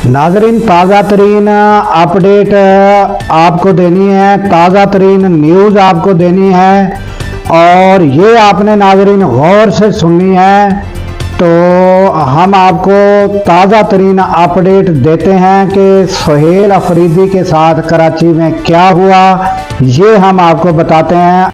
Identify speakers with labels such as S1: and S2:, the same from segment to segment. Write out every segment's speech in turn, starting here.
S1: नाजरीन, ताज़ा तरीन अपडेट आपको देनी है, ताज़ा तरीन न्यूज़ आपको देनी है और ये आपने नाजरीन गौर से सुननी है। तो हम आपको ताज़ा तरीन अपडेट देते हैं कि सुहेल अफरीदी के साथ कराची में क्या हुआ, ये हम आपको बताते हैं।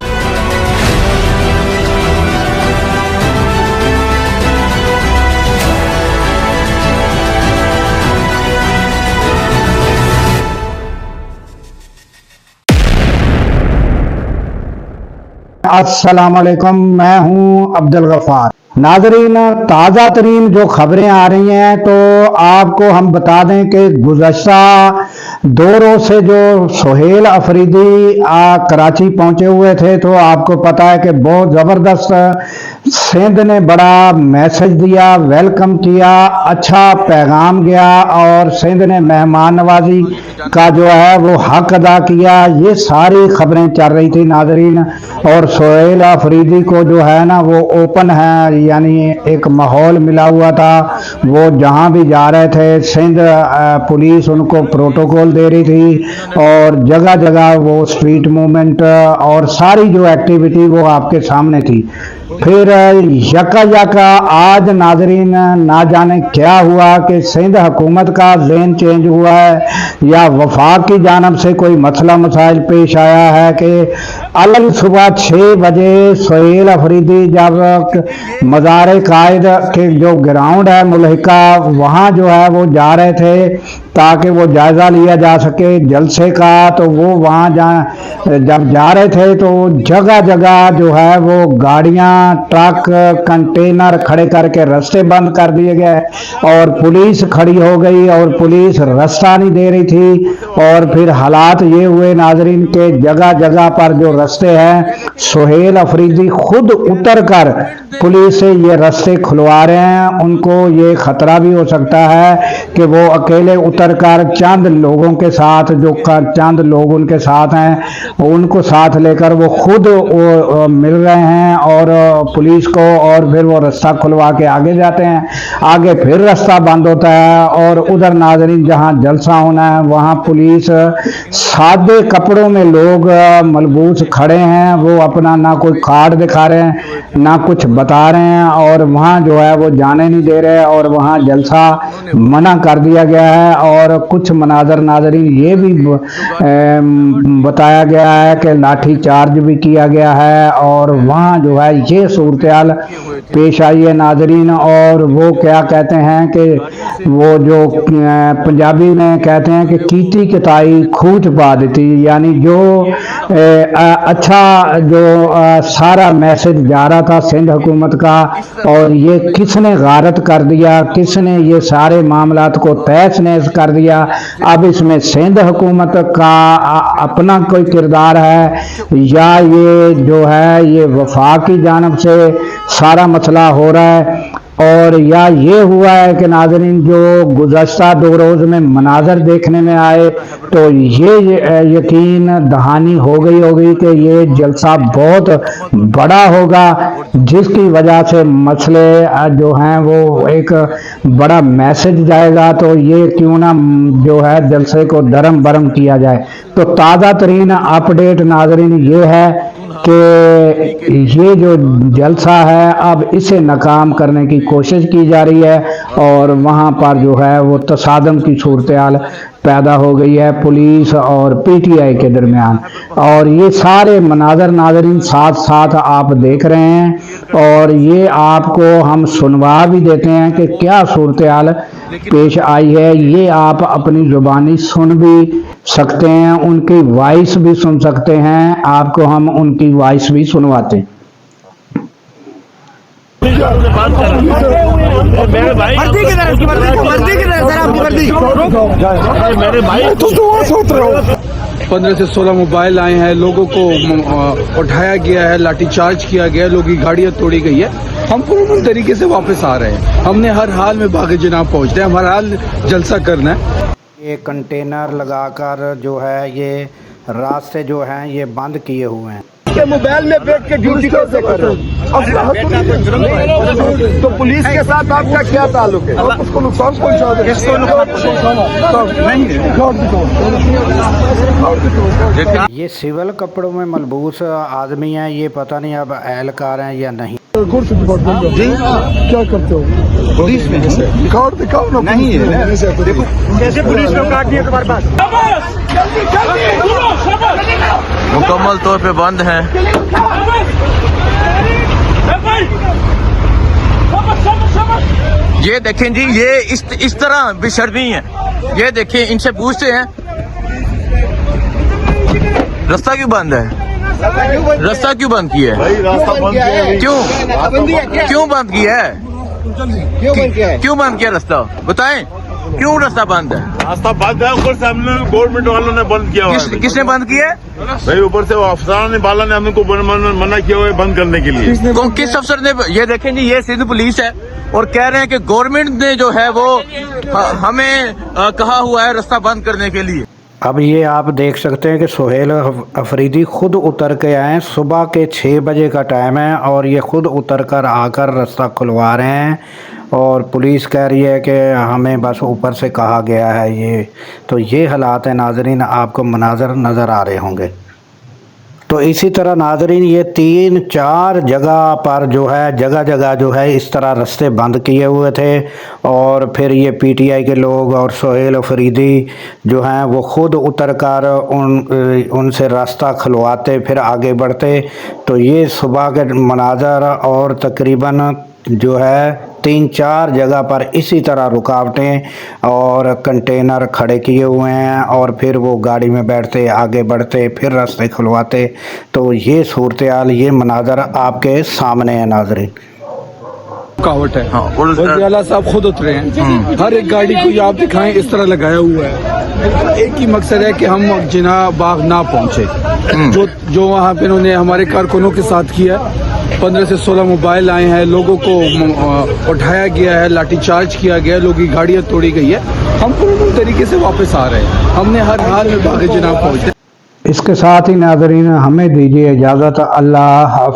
S1: अस्सलाम वालेकुम, मैं हूं अब्दुल गफ्फार। नाजरीन, ताज़ा तरीन जो खबरें आ रही हैं तो आपको हम बता दें कि गुज़श्ता 2 रोज़ से जो सुहेल अफरीदी कराची पहुंचे हुए थे, तो आपको पता है कि बहुत ज़बरदस्त सिंध ने बड़ा मैसेज दिया, वेलकम किया, अच्छा पैगाम गया और सिंध ने मेहमान नवाजी का जो है वो हक अदा किया। ये सारी खबरें चल रही थी नाजरीन। और सुहेल अफरीदी को जो है ना वो ओपन है, यानी एक माहौल मिला हुआ था। वो जहाँ भी जा रहे थे सिंध पुलिस उनको प्रोटोकॉल दे रही थी और जगह जगह वो स्ट्रीट मूवमेंट और सारी जो एक्टिविटी वो आपके सामने थी। फिर यका आज नाजरीन ना जाने क्या हुआ कि सिंध हुकूमत का ज़हन चेंज हुआ है या वफाक की जानब से कोई मसला मसाइल पेश आया है कि अलग सुबह 6 बजे सुहेल अफरीदी जब मज़ार कायद के जो ग्राउंड है मुल्हिका, वहाँ जो है वो जा रहे थे ताकि वो जायज़ा लिया जा सके जलसे का। तो वो वहाँ जब जा रहे थे तो जगह जगह जो है वो गाड़ियाँ, ट्रक, कंटेनर खड़े करके रास्ते बंद कर दिए गए और पुलिस खड़ी हो गई और पुलिस रास्ता नहीं दे रही थी। और फिर हालात ये हुए नाजरीन के जगह जगह पर जो रास्ते हैं सुहेल अफरीदी खुद उतर कर पुलिस से ये रास्ते खुलवा रहे हैं। उनको ये खतरा भी हो सकता है कि वो अकेले उतर कर चंद लोगों के साथ, जो चंद लोग उनके साथ हैं, उनको साथ लेकर वो खुद मिल रहे हैं और पुलिस को, और फिर वो रास्ता खुलवा के आगे जाते हैं। आगे फिर रास्ता बंद होता है और उधर नाजरीन जहां जलसा होना है वहां पुलिस सादे कपड़ों में लोग मलबूस खड़े हैं। वो अपना ना कोई कार्ड दिखा रहे हैं ना कुछ बता रहे हैं और वहां जो है वो जाने नहीं दे रहे और वहां जलसा मना कर दिया गया है। और कुछ मनाजर नाजरीन ये भी बताया गया है कि लाठी चार्ज भी किया गया है और वहाँ जो है ये सूरत-ए-हाल पेश आई है नाजरीन। और वो क्या कहते हैं कि वो जो पंजाबी में कहते हैं कि कीती किताई खूच पा देती, यानी जो अच्छा जो सारा मैसेज जा रहा था सिंध हुकूमत का और ये किसने गारत कर दिया, किसने ये सारे मामलात को तहस नहस कर दिया। अब इसमें सिंध हुकूमत का अपना कोई किरदार है या ये जो है ये वफाक की जानब से सारा मसला हो रहा है, और या ये हुआ है कि नाजरीन जो गुज़श्ता 2 रोज़ में मनाजर देखने में आए तो ये यकीन दहानी हो गई होगी कि ये जलसा बहुत बड़ा होगा, जिसकी वजह से मसले जो हैं वो एक बड़ा मैसेज जाएगा। तो ये क्यों ना जो है जलसे को दरम बरम किया जाए। तो ताज़ा तरीन अपडेट नाजरीन ये है कि ये जो जलसा है अब इसे नाकाम करने की कोशिश की जा रही है और वहाँ पर जो है वो तसादम की सूरत-ए-हाल पैदा हो गई है पुलिस और पीटीआई के दरमियान। और ये सारे मनाजर नाजरीन साथ साथ आप देख रहे हैं और ये आपको हम सुनवा भी देते हैं कि क्या सूरत-ए-हाल पेश आई है। ये आप अपनी ज़ुबानी सुन भी सकते हैं, उनकी वॉइस भी सुन सकते हैं, आपको हम उनकी वॉइस भी सुनवाते हैं।
S2: मेरे भाई वर्दी किधर है सर, आपकी वर्दी मेरे भाई तुम सोच रहे हो।
S3: 15 से 16 मोबाइल आए हैं, लोगों को उठाया गया है, लाठीचार्ज किया गया, लोगों की गाड़ियां तोड़ी गई है। हम पूर्ण तरीके से वापस आ रहे हैं। हमने हर हाल में बाग़ जनाब पहुंचना है, हर हाल जलसा करना है।
S1: ये कंटेनर लगाकर जो है ये रास्ते जो हैं ये बंद किए हुए हैं।
S2: के मोबाइल में बैठ के ड्यूटी कैसे कर रहे हो? तो पुलिस के साथ आपका क्या ताल्लुक है? उसको नुकसान पहुंचा दे।
S1: ये सिविल कपड़ों में मलबूस आदमी हैं, ये पता नहीं अब एहलकार हैं या नहीं।
S2: जी क्या करते हो? पुलिस में रिकॉर्ड दिखाओ ना। नहीं है, देखो कैसे पुलिस ने काट दिया तुम्हारे पास।
S4: मुकम्मल तौर पे बंद हैं। ये देखें जी, ये इस तरह बेशर्मी है। ये देखें, इनसे पूछते हैं रास्ता क्यों बंद है, रास्ता क्यों बंद किया है?
S2: रास्ता बंद किया है।
S4: क्यों बंद किया है? क्यों बंद किया रास्ता? बताएं, क्यों रास्ता बंद है?
S5: रास्ता बंद है, ऊपर से हमने गवर्नमेंट वालों ने बंद किया हुआ है।
S4: किसने बंद किया है?
S5: भाई ऊपर से अफसरान ने बाला ने हमको मना किया हुआ है बंद करने के लिए।
S4: किस अफसर ने? ये देखें जी, ये सिंध पुलिस है और कह रहे हैं कि गवर्नमेंट ने जो है वो हमें कहा हुआ है रास्ता बंद करने के लिए।
S1: अब ये आप देख सकते हैं कि सुहेल अफरीदी खुद उतर के आए। सुबह के 6 बजे का टाइम है और ये खुद उतर कर आकर रास्ता खुलवा रहे हैं और पुलिस कह रही है कि हमें बस ऊपर से कहा गया है। ये तो ये हालात हैं नाजरीन, आपको मनाजर नज़र आ रहे होंगे। तो इसी तरह नाजरीन ये 3-4 जगह पर जो है जगह जगह जो है इस तरह रास्ते बंद किए हुए थे और फिर ये पीटीआई के लोग और सुहेल अफरीदी जो हैं वो खुद उतर कर उनसे रास्ता खुलवाते फिर आगे बढ़ते। तो ये सुबह के मनाजर और तकरीबन जो है 3-4 जगह पर इसी तरह रुकावटें और कंटेनर खड़े किए हुए हैं और फिर वो गाड़ी में बैठते आगे बढ़ते फिर रास्ते खुलवाते। तो ये सूरत हाल, ये मनाजर आपके सामने है नाज़रीन।
S3: रुकावट है।
S4: हाँ,
S3: वज़ीर आला साहब खुद उतरे हैं। हर एक गाड़ी को ये आप दिखाएं इस तरह लगाया हुआ है। एक ही मकसद है कि हम जिना बाग ना पहुंचे। जो वहाँ पे उन्होंने हमारे कारकुनों के साथ किया, 15 से 16 मोबाइल आए हैं, लोगों को उठाया गया है, लाठीचार्ज किया गया, लोगों की गाड़ियाँ तोड़ी गई है। हम पूरी तरीके से वापस आ रहे हैं। हमने हर हाल में बाग जनाब पहुँचे।
S1: इसके साथ ही नाज़रीन हमें दीजिए इजाज़त। अल्लाह हाफ़िज़।